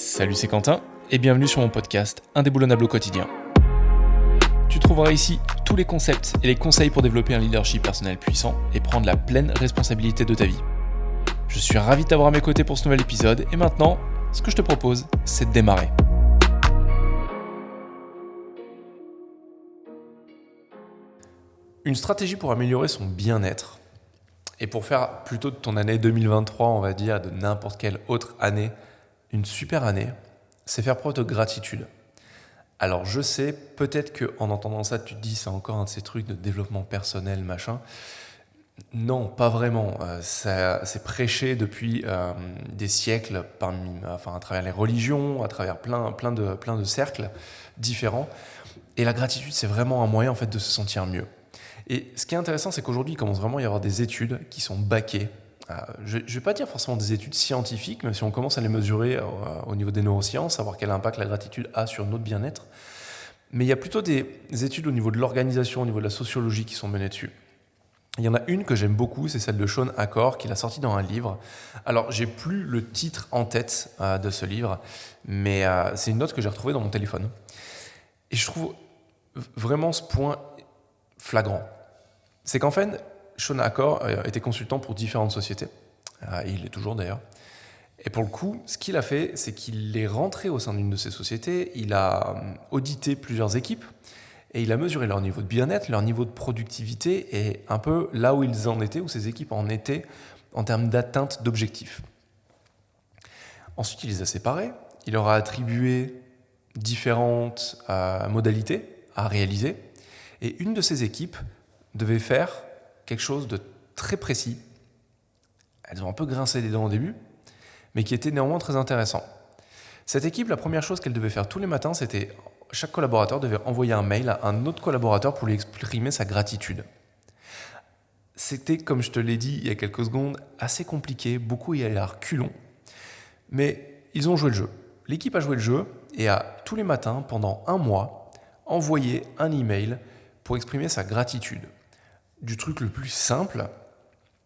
Salut, c'est Quentin et bienvenue sur mon podcast Indéboulonnable au quotidien. Tu trouveras ici tous les concepts et les conseils pour développer un leadership personnel puissant et prendre la pleine responsabilité de ta vie. Je suis ravi de t'avoir à mes côtés pour ce nouvel épisode et maintenant, ce que je te propose, c'est de démarrer. Une stratégie pour améliorer son bien-être et pour faire plutôt de ton année 2023, on va dire, de n'importe quelle autre année, une super année, c'est faire preuve de gratitude. Alors je sais, peut-être qu'en entendant ça, tu te dis c'est encore un de ces trucs de développement personnel, machin. Non, pas vraiment. Ça, c'est prêché depuis des siècles, à travers les religions, à travers plein de cercles différents. Et la gratitude, c'est vraiment un moyen en fait, de se sentir mieux. Et ce qui est intéressant, c'est qu'aujourd'hui, il commence vraiment à y avoir des études qui sont backées. Je ne vais pas dire forcément des études scientifiques, même si on commence à les mesurer au niveau des neurosciences, savoir quel impact la gratitude a sur notre bien-être. Mais il y a plutôt des études au niveau de l'organisation, au niveau de la sociologie qui sont menées dessus. Il y en a une que j'aime beaucoup, c'est celle de Shawn Achor, qu'il a sortie dans un livre. Alors, j'ai plus le titre en tête de ce livre, mais c'est une note que j'ai retrouvée dans mon téléphone. Et je trouve vraiment ce point flagrant. C'est qu'en fait, Shawn Achor était consultant pour différentes sociétés. Il l'est toujours d'ailleurs. Et pour le coup, ce qu'il a fait, c'est qu'il est rentré au sein d'une de ces sociétés, il a audité plusieurs équipes, et il a mesuré leur niveau de bien-être, leur niveau de productivité, et un peu là où ils en étaient, où ces équipes en étaient, en termes d'atteinte d'objectifs. Ensuite, il les a séparés, il leur a attribué différentes modalités à réaliser, et une de ces équipes devait faire quelque chose de très précis. Elles ont un peu grincé des dents au début, mais qui était néanmoins très intéressant. Cette équipe, la première chose qu'elle devait faire tous les matins, c'était chaque collaborateur devait envoyer un mail à un autre collaborateur pour lui exprimer sa gratitude. C'était, comme je te l'ai dit il y a quelques secondes, assez compliqué, beaucoup y allaient à reculons, mais ils ont joué le jeu. L'équipe a joué le jeu et a tous les matins, pendant un mois, envoyé un email pour exprimer sa gratitude. Du truc le plus simple,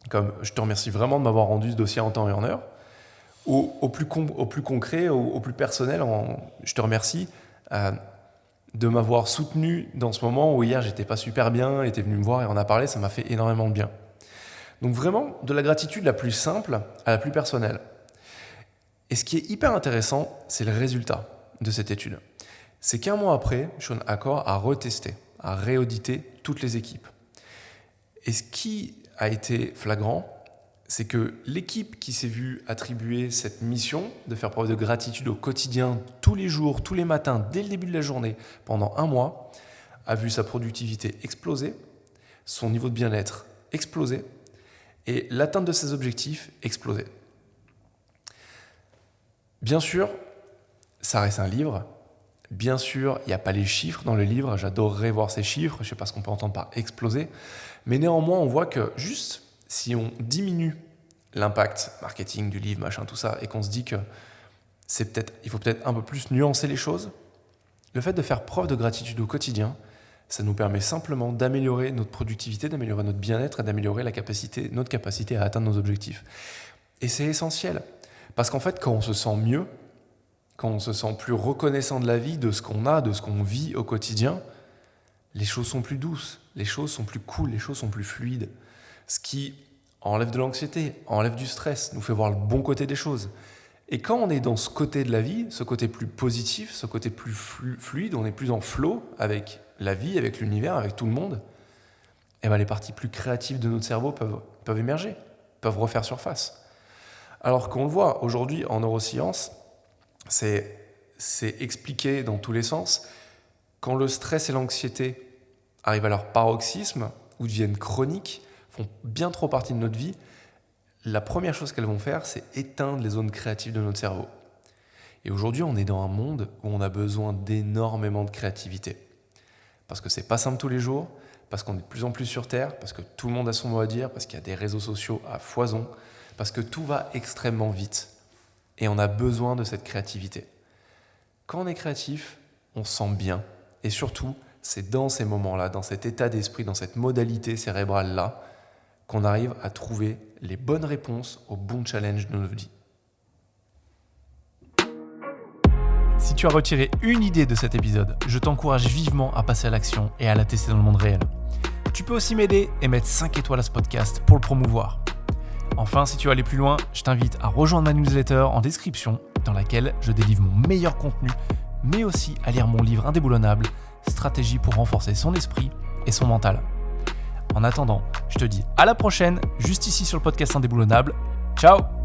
comme je te remercie vraiment de m'avoir rendu ce dossier en temps et en heure, au plus concret, au plus personnel, je te remercie de m'avoir soutenu dans ce moment où hier j'étais pas super bien, et t'es venu me voir et on a parlé, ça m'a fait énormément de bien. Donc vraiment, de la gratitude la plus simple à la plus personnelle. Et ce qui est hyper intéressant, c'est le résultat de cette étude. C'est qu'un mois après, Shawn Achor a retesté, a réaudité toutes les équipes. Et ce qui a été flagrant, c'est que l'équipe qui s'est vue attribuer cette mission de faire preuve de gratitude au quotidien, tous les jours, tous les matins, dès le début de la journée, pendant un mois, a vu sa productivité exploser, son niveau de bien-être exploser et l'atteinte de ses objectifs exploser. Bien sûr, ça reste un livre. Bien sûr, il n'y a pas les chiffres dans le livre. J'adorerais voir ces chiffres. Je ne sais pas ce qu'on peut entendre par exploser. Mais néanmoins, on voit que juste si on diminue l'impact marketing du livre, machin, tout ça, et qu'on se dit que il faut peut-être un peu plus nuancer les choses, le fait de faire preuve de gratitude au quotidien, ça nous permet simplement d'améliorer notre productivité, d'améliorer notre bien-être et d'améliorer notre capacité à atteindre nos objectifs. Et c'est essentiel. Parce qu'en fait, quand on se sent mieux, quand on se sent plus reconnaissant de la vie, de ce qu'on a, de ce qu'on vit au quotidien, les choses sont plus douces, les choses sont plus cool, les choses sont plus fluides. Ce qui enlève de l'anxiété, enlève du stress, nous fait voir le bon côté des choses. Et quand on est dans ce côté de la vie, ce côté plus positif, ce côté plus fluide, on est plus en flow avec la vie, avec l'univers, avec tout le monde, et bien les parties plus créatives de notre cerveau peuvent émerger, peuvent refaire surface. Alors qu'on le voit aujourd'hui en neurosciences, c'est expliqué dans tous les sens. Quand le stress et l'anxiété arrivent à leur paroxysme ou deviennent chroniques, font bien trop partie de notre vie, la première chose qu'elles vont faire, c'est éteindre les zones créatives de notre cerveau. Et aujourd'hui, on est dans un monde où on a besoin d'énormément de créativité. Parce que c'est pas simple tous les jours, parce qu'on est de plus en plus sur Terre, parce que tout le monde a son mot à dire, parce qu'il y a des réseaux sociaux à foison, parce que tout va extrêmement vite. Et on a besoin de cette créativité. Quand on est créatif, on se sent bien. Et surtout, c'est dans ces moments-là, dans cet état d'esprit, dans cette modalité cérébrale-là, qu'on arrive à trouver les bonnes réponses aux bons challenges de notre vie. Si tu as retiré une idée de cet épisode, je t'encourage vivement à passer à l'action et à la tester dans le monde réel. Tu peux aussi m'aider et mettre 5 étoiles à ce podcast pour le promouvoir. Enfin, si tu veux aller plus loin, je t'invite à rejoindre ma newsletter en description dans laquelle je délivre mon meilleur contenu, mais aussi à lire mon livre indéboulonnable, Stratégie pour renforcer son esprit et son mental. En attendant, je te dis à la prochaine, juste ici sur le podcast Indéboulonnable. Ciao!